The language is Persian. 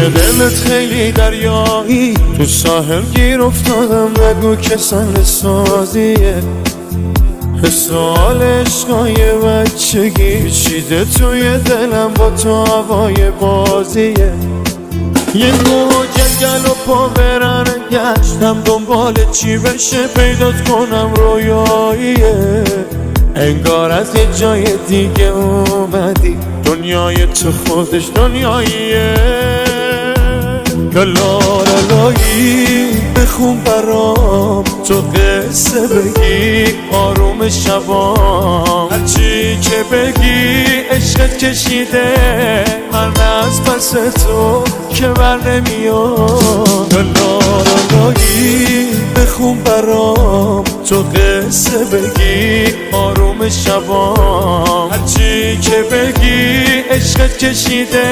دلت خیلی دریایی، تو ساحل گیر افتادم، نگو که سنگ سازیه. حسال عشقای بچگی پیچیده توی دلم، با تو هوای بازیه. یه موج جنگل و پا برن گشتم، دنبال چی بشه پیدات کنم، رویاییه. انگار از یه جای دیگه اومدی، دنیای تو خودش دنیاییه. لالایی بخون برام، تو قصه بگی آروم شبام، هرچی که بگی عشقت کشیده من از پس تو که بر نمیاد. لالایی بخون برام، تو قصه بگی آروم شبام، هرچی که بگی عشقت کشیده